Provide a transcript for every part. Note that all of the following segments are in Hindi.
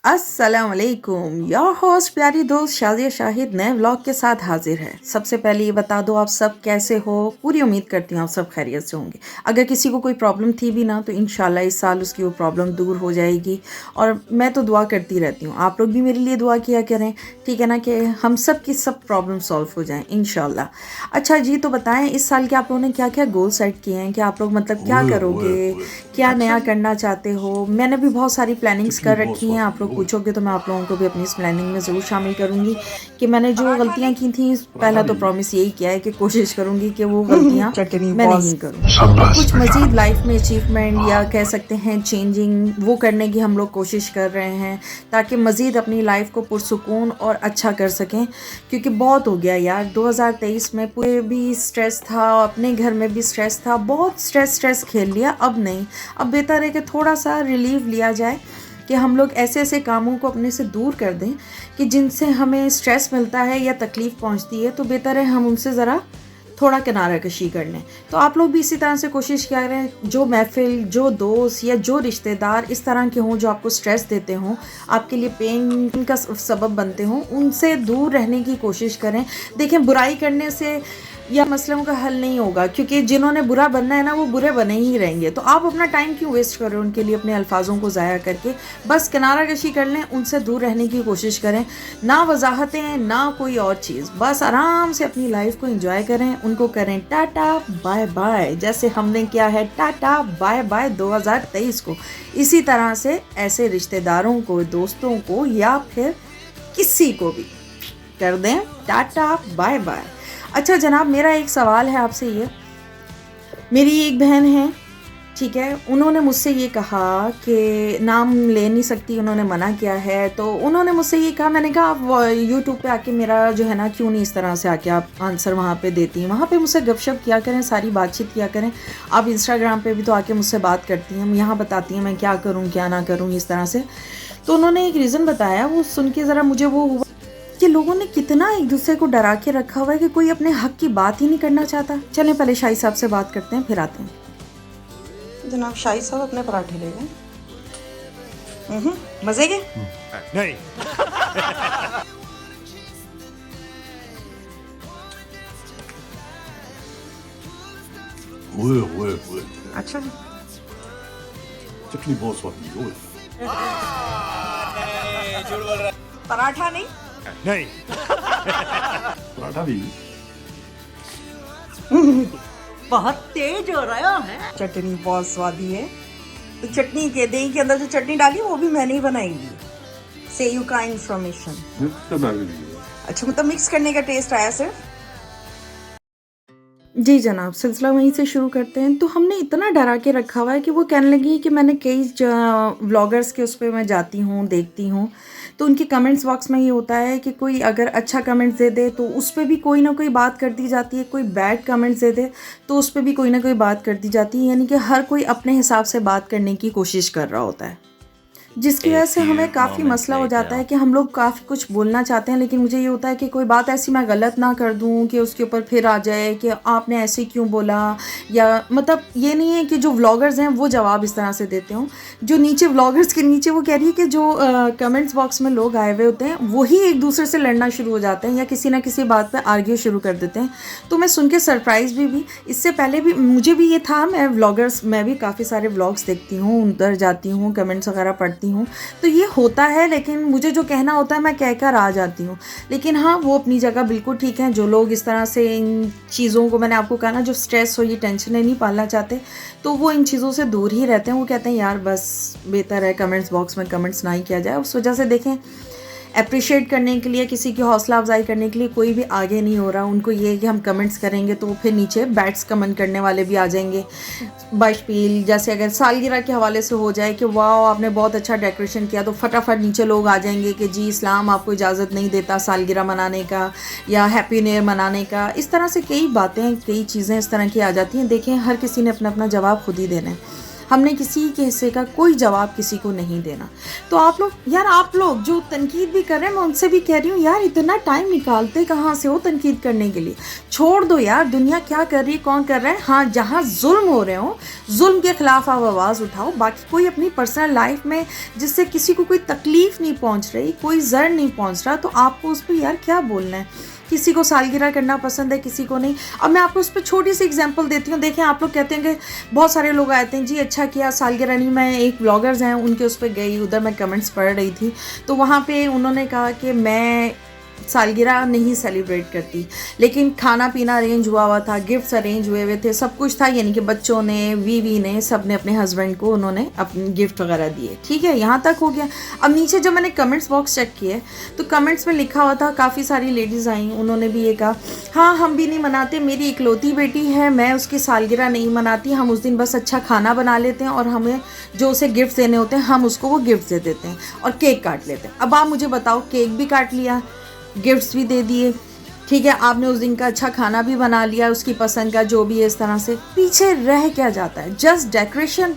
अस्सलाम वालेकुम। योर होस्ट प्यारी दोस्त शाजिया शाहिद नए व्लॉग के साथ हाजिर है। सबसे पहले ये बता दो आप सब कैसे हो। पूरी उम्मीद करती हूँ आप सब खैरियत से होंगे। अगर किसी को कोई प्रॉब्लम थी भी ना तो इंशाल्लाह इस साल उसकी वो प्रॉब्लम दूर हो जाएगी। और मैं तो दुआ करती रहती हूँ, आप लोग भी मेरे लिए दुआ किया करें, ठीक है ना, कि हम सब की सब प्रॉब्लम सॉल्व हो जाएँ इंशाल्लाह। अच्छा जी, तो बताएं इस साल के आप लोगों ने क्या क्या गोल सेट किए हैं, कि आप लोग मतलब क्या करोगे, क्या नया करना चाहते हो। मैंने भी बहुत सारी प्लानिंग्स कर रखी हैं। आप लोग पूछोगे तो मैं आप लोगों को भी अपनी इस प्लानिंग में ज़रूर शामिल करूँगी कि मैंने जो गलतियाँ की थी, पहला तो प्रॉमिस यही किया है कि कोशिश करूँगी कि वो गलतियाँ मैं नहीं करूँ। और कुछ मज़ीद लाइफ में अचीवमेंट या कह सकते हैं चेंजिंग वो करने की हम लोग कोशिश कर रहे हैं, ताकि मज़ीद अपनी लाइफ को पुरसुकून और अच्छा कर सकें। क्योंकि बहुत हो गया यार, 2023 में पूरे भी स्ट्रेस था, अपने घर में भी स्ट्रेस था, बहुत स्ट्रेस खेल लिया। अब नहीं, अब बेहतर है कि थोड़ा सा रिलीफ लिया जाए, कि हम लोग ऐसे ऐसे कामों को अपने से दूर कर दें कि जिनसे हमें स्ट्रेस मिलता है या तकलीफ़ पहुंचती है, तो बेहतर है हम उनसे ज़रा थोड़ा किनारा कशी कर लें। तो आप लोग भी इसी तरह से कोशिश किया करें, जो महफिल, जो दोस्त या जो रिश्तेदार इस तरह के हों जो आपको स्ट्रेस देते हों, आपके लिए पेन का सबब बनते हों, उनसे दूर रहने की कोशिश करें। देखें, बुराई करने से या मसलों का हल नहीं होगा, क्योंकि जिन्होंने बुरा बनना है ना वो बुरे बने ही रहेंगे। तो आप अपना टाइम क्यों वेस्ट कर रहे हो उनके लिए अपने अल्फाजों को ज़ाया करके। बस किनारा कशी कर लें, उनसे दूर रहने की कोशिश करें। ना वजाहतें, ना कोई और चीज़, बस आराम से अपनी लाइफ को एंजॉय करें। उनको करें टाटा बाय बाय, जैसे हमने किया है टाटा बाय बाय 2023 को। इसी तरह से ऐसे रिश्तेदारों को, दोस्तों को या फिर किसी को भी कर दें टाटा बाय बाय। अच्छा जनाब, मेरा एक सवाल है आपसे ये। मेरी एक बहन है, ठीक है, उन्होंने मुझसे ये कहा कि नाम ले नहीं सकती, उन्होंने मना किया है। तो उन्होंने मुझसे ये कहा, मैंने कहा आप यूट्यूब पे आके मेरा जो है ना, क्यों नहीं इस तरह से आके आप आंसर वहाँ पे देती हैं, वहाँ पे मुझसे गपशप किया करें, सारी बातचीत किया करें। आप इंस्टाग्राम पे भी तो आके मुझसे बात करती हैं, यहाँ बताती हैं मैं क्या करूँ क्या ना करूँ इस तरह से। तो उन्होंने एक रीज़न बताया, वो सुन के ज़रा मुझे वो हुआ कि लोगों ने कितना एक दूसरे को डरा के रखा हुआ है कि कोई अपने हक की बात ही नहीं करना चाहता। चलें पहले शाही साहब से बात करते हैं, फिर आते हैं। जनाब शाही साहब अपने पराठे ले गए। मजे के नहीं। ओए अच्छा जी, चटनी बहुत स्वादी है। पराठा नहीं, नहीं। पराठा भी बहुत तेज हो रहा है। चटनी बहुत स्वादी है। तो चटनी के दही के अंदर जो चटनी डाली वो भी मैंने ही बनाई थी। से यू का इंफॉर्मेशन। अच्छा, मतलब मिक्स करने का टेस्ट आया सिर्फ। जी जनाब, सिलसिला वहीं से शुरू करते हैं। तो हमने इतना डरा के रखा हुआ है कि वो कहने लगी कि मैंने कई व्लॉगर्स के उस पर मैं जाती हूँ, देखती हूँ, तो उनके कमेंट्स बॉक्स में ये होता है कि कोई अगर अच्छा कमेंट्स दे दे तो उस पर भी कोई ना कोई बात कर दी जाती है, कोई बैड कमेंट्स दे दे तो उस पर भी कोई ना कोई बात कर दी जाती है। यानी कि हर कोई अपने हिसाब से बात करने की कोशिश कर रहा होता है, जिसकी वजह से हमें काफ़ी मसला हो जाता है कि हम लोग काफ़ी कुछ बोलना चाहते हैं, लेकिन मुझे ये होता है कि कोई बात ऐसी मैं गलत ना कर दूं कि उसके ऊपर फिर आ जाए कि आपने ऐसे क्यों बोला। या मतलब ये नहीं है कि जो व्लॉगर्स हैं वो जवाब इस तरह से देते हों, जो नीचे व्लॉगर्स के नीचे वो कह रही है कि जो कमेंट्स बॉक्स में लोग आए हुए होते हैं वही एक दूसरे से लड़ना शुरू हो जाते हैं या किसी ना किसी बात पर आर्ग्यू शुरू कर देते हैं। तो मैं सुन के सरप्राइज़ भी इससे पहले भी मुझे भी ये था, मैं भी काफ़ी सारे व्लॉग्स देखती हूँ, उधर जाती हूँ, कमेंट्स वगैरह पढ़ती हूँ, तो ये होता है। लेकिन मुझे जो कहना होता है मैं कहकर आ जाती हूँ। लेकिन हाँ, वो अपनी जगह बिल्कुल ठीक है। जो लोग इस तरह से इन चीज़ों को, मैंने आपको कहा ना, जो स्ट्रेस हो, ये टेंशनें नहीं पालना चाहते, तो वो इन चीज़ों से दूर ही रहते हैं। वो कहते हैं यार बस बेहतर है कमेंट्स बॉक्स में कमेंट्स ना ही किया जाए। उस वजह से देखें, अप्रिशिएट करने के लिए, किसी की हौसला अफजाई करने के लिए कोई भी आगे नहीं हो रहा। उनको ये है कि हम कमेंट्स करेंगे तो फिर नीचे बैड्स कमेंट करने वाले भी आ जाएंगे। बशपील जैसे अगर सालगिरह के हवाले से हो जाए कि वाह आपने बहुत अच्छा डेकोरेशन किया, तो फटाफट नीचे लोग आ जाएंगे कि जी इस्लाम आपको इजाज़त नहीं देता सालगिरह मनाने का या हैप्पी न्यू ईयर मनाने का। इस तरह से कई बातें, कई चीज़ें इस तरह की आ जाती हैं। देखें, हर किसी ने अपना अपना जवाब खुद ही देना है। हमने किसी के हिस्से का कोई जवाब किसी को नहीं देना। तो आप लोग जो तनकीद भी कर रहे हैं, मैं उनसे भी कह रही हूँ यार, इतना टाइम निकालते कहाँ से हो तनकीद करने के लिए? छोड़ दो यार, दुनिया क्या कर रही है, कौन कर रहा है। हाँ, जहाँ जुल्म हो रहे हो, जुल्म के खिलाफ आप आवाज़ उठाओ। बाकी कोई अपनी पर्सनल लाइफ में जिससे किसी को कोई तकलीफ नहीं पहुँच रही, कोई ज़र नहीं पहुँच रहा, तो आपको उस पर यार क्या बोलना है? किसी को सालगिरह करना पसंद है, किसी को नहीं। अब मैं आपको उस पर छोटी सी एग्जांपल देती हूँ। देखें, आप लोग कहते हैं कि बहुत सारे लोग आते हैं जी अच्छा किया, सालगिरह नहीं। मैं एक ब्लॉगर्स हैं उनके उस पर गई, उधर मैं कमेंट्स पढ़ रही थी, तो वहाँ पे उन्होंने कहा कि मैं सालगिरह नहीं सेलिब्रेट करती, लेकिन खाना पीना अरेंज हुआ था, गिफ्ट्स अरेंज हुए थे, सब कुछ था, यानी कि बच्चों ने, बीवी ने, सब ने अपने हस्बैंड को उन्होंने अपने गिफ्ट वगैरह दिए। ठीक है, यहाँ तक हो गया। अब नीचे जब मैंने कमेंट्स बॉक्स चेक किए तो कमेंट्स में लिखा हुआ था, काफ़ी सारी लेडीज़ आई, उन्होंने भी ये कहा, हाँ हम भी नहीं मनाते, मेरी इकलौती बेटी है, मैं उसकी सालगिरह नहीं मनाती, हम उस दिन बस अच्छा खाना बना लेते हैं और हमें जो उसे गिफ्ट देने होते हैं हम उसको वो गिफ्ट दे देते हैं और केक काट लेते हैं। अब आप मुझे बताओ, केक भी काट लिया, गिफ्ट्स भी दे दिए, ठीक है, आपने उस दिन का अच्छा खाना भी बना लिया, उसकी पसंद का जो भी है, इस तरह से पीछे रह क्या जाता है? जस्ट डेकोरेशन,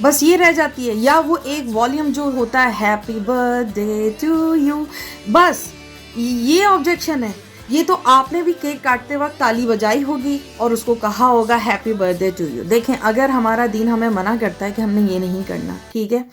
बस ये रह जाती है। या वो एक वॉल्यूम जो होता है, हैप्पी बर्थडे टू यू, बस ये ऑब्जेक्शन है। ये तो आपने भी केक काटते वक्त ताली बजाई होगी और उसको कहा होगा हैप्पी बर्थडे टू यू। देखें, अगर हमारा दीन हमें मना करता है कि हमने ये नहीं करना, ठीक है,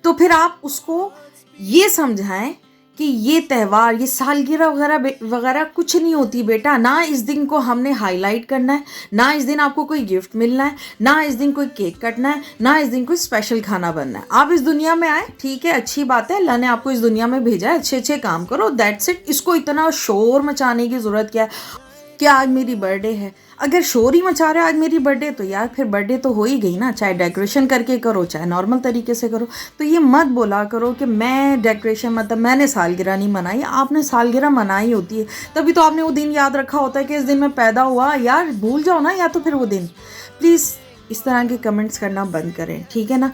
तो फिर आप उसको ये समझाएं कि ये त्यौहार, ये सालगिरह वगैरह वगैरह कुछ नहीं होती बेटा। ना इस दिन को हमने हाईलाइट करना है, ना इस दिन आपको कोई गिफ्ट मिलना है, ना इस दिन कोई केक कटना है, ना इस दिन कोई स्पेशल खाना बनना है। आप इस दुनिया में आए, ठीक है, अच्छी बात है, अल्लाह ने आपको इस दुनिया में भेजा है, अच्छे अच्छे काम करो, दैट्स इट। इसको इतना शोर मचाने की ज़रूरत क्या है कि आज मेरी बर्थडे है? अगर शोर ही मचा रहे आज मेरी बर्थडे, तो यार फिर बर्थडे तो हो ही गई ना, चाहे डेकोरेशन करके करो चाहे नॉर्मल तरीके से करो। तो ये मत बोला करो कि मैं डेकोरेशन, मतलब मैंने सालगिरह नहीं मनाई। आपने सालगिरह मनाई होती है, तभी तो आपने वो दिन याद रखा होता है कि इस दिन मैं पैदा हुआ। यार भूल जाओ ना या तो फिर वो दिन। प्लीज़ इस तरह के कमेंट्स करना बंद करें, ठीक है ना।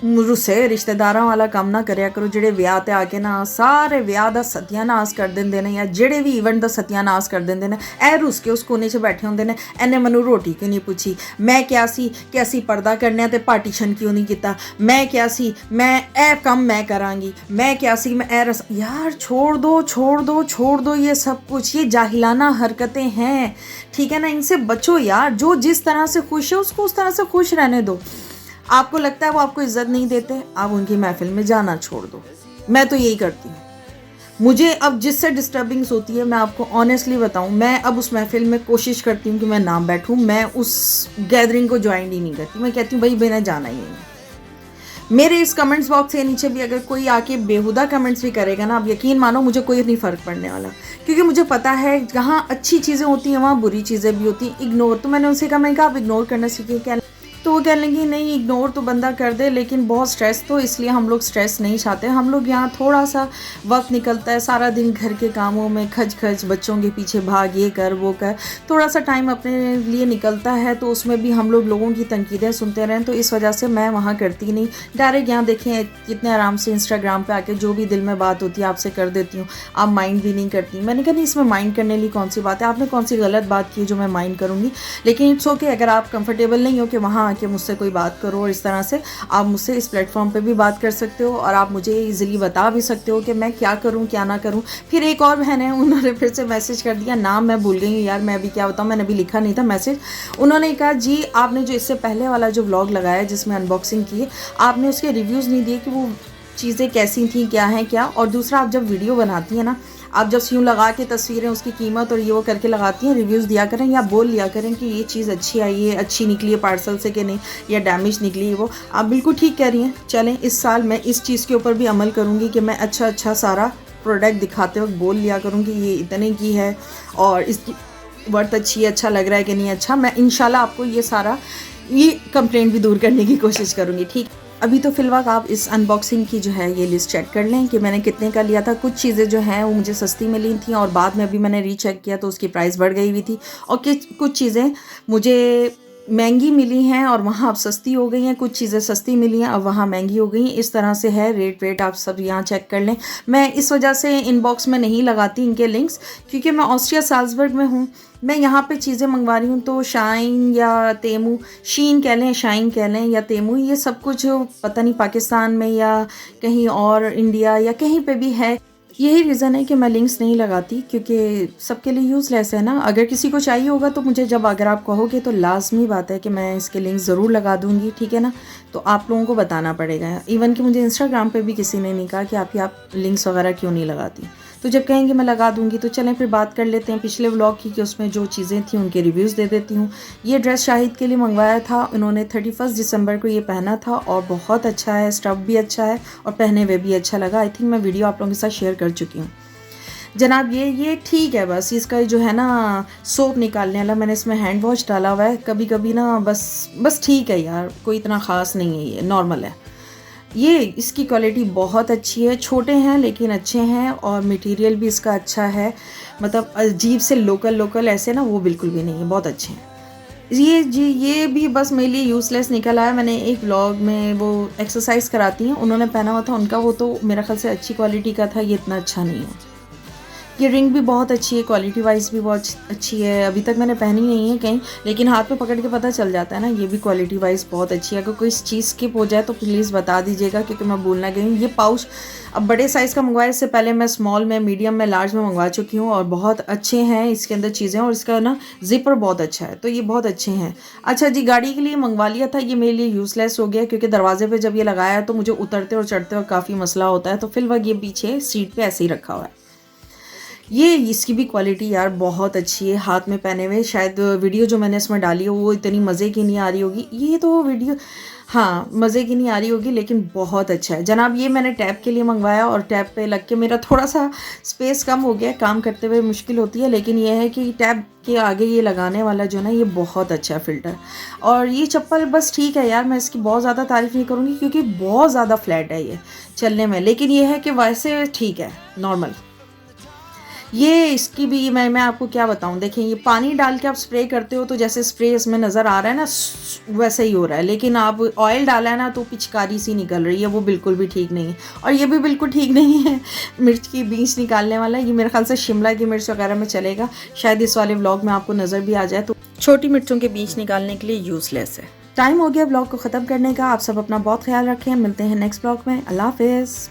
रुसे रिश्तेदारों वाला काम ना करया करो, जेड़े विआह ते आके ना सारे विआह दा सत्यानाश कर दिंदे ने, या जेड़े भी इवेंट दा सत्यानाश कर दिंदे ने। ए रुस के उस कोने 'च बैठे होंदे ने, एने मैनू रोटी क्यों नहीं पूछी, मैं क्या सी कि असीं पर्दा करने ते पार्टीशन क्यों नहीं किता, मैं क्या सी मैं ए कम मैं करांगी, मैं क्या सी मैं ए रस। यार छोड़ दो छोड़ दो छोड़ दो ये सब कुछ, ये जाहिलाना हरकतें हैं, ठीक है ना। इनसे बचो यार। जो जिस तरह से खुश है उसको उस तरह से खुश रहने दो। आपको लगता है वो आपको इज्जत नहीं देते, आप उनकी महफिल में जाना छोड़ दो। मैं तो यही करती हूँ। मुझे अब जिससे डिस्टर्बिंग्स होती है, मैं आपको ऑनेस्टली बताऊँ, मैं अब उस महफिल में कोशिश करती हूँ कि मैं ना बैठूँ, मैं उस गैदरिंग को ज्वाइन ही नहीं करती। मैं कहती हूँ भाई मैंने जाना ही नहीं। मेरे इस कमेंट्स बॉक्स के नीचे भी अगर कोई आके बेहुदा कमेंट्स भी करेगा ना, आप यकीन मानो मुझे कोई नहीं फ़र्क पड़ने वाला, क्योंकि मुझे पता है जहाँ अच्छी चीज़ें होती हैं वहाँ बुरी चीज़ें भी होती हैं। इग्नोर, तो मैंने उनसे कहा, मैं कहा आप इग्नोर करना सीखिए। क्या तो वो कहने लगी नहीं इग्नोर तो बंदा कर दे, लेकिन बहुत स्ट्रेस, तो इसलिए हम लोग स्ट्रेस नहीं चाहते। हम लोग यहाँ थोड़ा सा वक्त निकलता है, सारा दिन घर के कामों में खच खच, बच्चों के पीछे भाग, ये कर वो कर, थोड़ा सा टाइम अपने लिए निकलता है, तो उसमें भी हम लोग लोगों की तनकीदें सुनते रहें, तो इस वजह से मैं वहाँ करती नहीं। डायरेक्ट यहाँ देखें कितने आराम से इंस्टाग्राम पर आके जो भी दिल में बात होती है आपसे कर देती हूँ, आप माइंड भी नहीं करती। मैंने कहा नहीं, इसमें माइंड करने लिए कौन सी बात है, आपने कौन सी गलत बात की जो मैं माइंड करूँगी। लेकिन इट्स ओके, अगर आप कंफर्टेबल नहीं हो कि वहाँ आके मुझसे कोई बात करो, और इस तरह से आप मुझसे इस प्लेटफॉर्म पे भी बात कर सकते हो, और आप मुझे इजीली बता भी सकते हो कि मैं क्या करूं क्या ना करूं। फिर एक और बहन है, उन्होंने फिर से मैसेज कर दिया, नाम मैं भूल गई हूँ यार, मैं अभी क्या बताऊँ, मैंने अभी लिखा नहीं था मैसेज। उन्होंने कहा जी आपने जो इससे पहले वाला जो व्लॉग लगाया जिसमें अनबॉक्सिंग की है, आपने उसके रिव्यूज़ नहीं दिए कि वो चीज़ें कैसी थी, क्या है क्या। और दूसरा, आप जब वीडियो बनाती हैं ना, आप जब यूँ लगा के तस्वीरें, उसकी कीमत और ये वो करके लगाती हैं, रिव्यूज़ दिया करें या बोल लिया करें कि ये चीज़ अच्छी आई है, अच्छी निकली है पार्सल से कि नहीं, या डैमेज निकली है वो। आप बिल्कुल ठीक कह रही हैं। चलें, इस साल मैं इस चीज़ के ऊपर भी अमल करूँगी कि मैं अच्छा सारा प्रोडक्ट दिखाते वक्त बोल लिया करूँ कि ये इतने की है और इसकी वर्थ अच्छी है, अच्छा लग रहा है कि नहीं अच्छा। मैं इंशाल्लाह आपको ये कंप्लेंट भी दूर करने की कोशिश करूँगी, ठीक। अभी तो फिलहाल आप इस अनबॉक्सिंग की जो है ये लिस्ट चेक कर लें कि मैंने कितने का लिया था। कुछ चीज़ें जो हैं वो मुझे सस्ती मिली थी और बाद में अभी मैंने रीचेक किया तो उसकी प्राइस बढ़ गई हुई थी, और कुछ चीज़ें मुझे महंगी मिली हैं और वहाँ अब सस्ती हो गई हैं, कुछ चीज़ें सस्ती मिली हैं अब वहाँ महंगी हो गई हैं। इस तरह से है रेट वेट, आप सब यहाँ चेक कर लें। मैं इस वजह से इनबॉक्स में नहीं लगाती इनके लिंक्स, क्योंकि मैं ऑस्ट्रिया साल्जबर्ग में हूँ, मैं यहाँ पे चीज़ें मंगवा रही हूँ तो शाइन या तेमू, शीन कह लें, शाइन कह लें या तेमू, ये सब कुछ पता नहीं पाकिस्तान में या कहीं और इंडिया या कहीं पे भी है। यही रीज़न है कि मैं लिंक्स नहीं लगाती, क्योंकि सबके लिए यूज़लेस है ना। अगर किसी को चाहिए होगा तो मुझे जब अगर आप कहोगे तो लाजमी बात है कि मैं इसके लिंक्स ज़रूर लगा दूँगी, ठीक है ना। तो आप लोगों को बताना पड़ेगा। इवन कि मुझे इंस्टाग्राम पे भी किसी ने नहीं कहा कि आप लिंक्स वगैरह क्यों नहीं लगाती। तो जब कहेंगे मैं लगा दूंगी। तो चलें फिर बात कर लेते हैं पिछले व्लॉग की, कि उसमें जो चीज़ें थी उनके रिव्यूज़ दे देती हूँ। ये ड्रेस शाहिद के लिए मंगवाया था, उन्होंने 31 दिसंबर को ये पहना था और बहुत अच्छा है, स्टफ भी अच्छा है और पहने हुए भी अच्छा लगा। आई थिंक मैं वीडियो आप लोगों के साथ शेयर कर चुकी हूँ। जनाब ये ठीक है, बस इसका जो है ना सोप निकालने वाला, मैंने इसमें हैंड वॉश डाला हुआ है। कभी कभी ना बस ठीक है यार, कोई इतना ख़ास नहीं है, ये नॉर्मल है। ये इसकी क्वालिटी बहुत अच्छी है, छोटे हैं लेकिन अच्छे हैं और मटेरियल भी इसका अच्छा है। मतलब अजीब से लोकल ऐसे ना वो बिल्कुल भी नहीं है, बहुत अच्छे हैं। ये भी बस मेरे लिए यूज़लेस निकल आया। मैंने एक व्लॉग में वो एक्सरसाइज कराती हैं, उन्होंने पहना हुआ था उनका, वो तो मेरा ख्याल से अच्छी क्वालिटी का था, ये इतना अच्छा नहीं है। ये रिंग भी बहुत अच्छी है, क्वालिटी वाइज भी बहुत अच्छी है। अभी तक मैंने पहनी नहीं है कहीं, लेकिन हाथ में पकड़ के पता चल जाता है ना। ये भी क्वालिटी वाइज बहुत अच्छी है। अगर कोई चीज़ स्किप हो जाए तो प्लीज़ बता दीजिएगा, क्योंकि मैं भूलना गई हूँ। ये पाउच अब बड़े साइज़ का मंगवाया, इससे पहले मैं स्मॉल में, मीडियम में, लार्ज में मंगवा चुकी हूँ और बहुत अच्छे हैं इसके अंदर चीज़ें, और इसका ना जिपर बहुत अच्छा है, तो ये बहुत अच्छे हैं। अच्छा जी, गाड़ी के लिए मंगवा लिया था, ये मेरे लिए यूज़लेस हो गया, क्योंकि दरवाजे पे जब ये लगाया तो मुझे उतरते और चढ़ते और काफ़ी मसला होता है, तो फिर वह ये पीछे सीट पे ऐसे ही रखा हुआ है। ये इसकी भी क्वालिटी यार बहुत अच्छी है, हाथ में पहने हुए। शायद वीडियो जो मैंने इसमें डाली है वो इतनी मज़े की नहीं आ रही होगी, ये तो वीडियो हाँ मज़े की नहीं आ रही होगी, लेकिन बहुत अच्छा है जनाब। ये मैंने टैब के लिए मंगवाया और टैब पे लग के मेरा थोड़ा सा स्पेस कम हो गया, काम करते हुए मुश्किल होती है, लेकिन ये है कि टैब के आगे ये लगाने वाला जो ना, ये बहुत अच्छा है फ़िल्टर। और ये चप्पल बस ठीक है यार, मैं इसकी बहुत ज़्यादा तारीफ़ नहीं करूँगी क्योंकि बहुत ज़्यादा फ्लैट है ये चलने में, लेकिन ये है कि वैसे ठीक है, नॉर्मल। ये इसकी भी मैं आपको क्या बताऊं, देखें ये पानी डाल के आप स्प्रे करते हो तो जैसे स्प्रे इसमें नज़र आ रहा है ना, वैसे ही हो रहा है, लेकिन आप ऑयल डाला है ना तो पिचकारी सी निकल रही है, वो बिल्कुल भी ठीक नहीं है। और ये भी बिल्कुल ठीक नहीं है मिर्च की बीज निकालने वाला, ये मेरे ख्याल से शिमला की मिर्च वगैरह में चलेगा, शायद इस वाले व्लॉग में आपको नज़र भी आ जाए। तो छोटी मिर्चों के बीज निकालने के लिए यूज़लेस है। टाइम हो गया व्लॉग को ख़त्म करने का। आप सब अपना बहुत ख्याल रखें, मिलते हैं नेक्स्ट व्लॉग में। अल्लाह हाफिज़।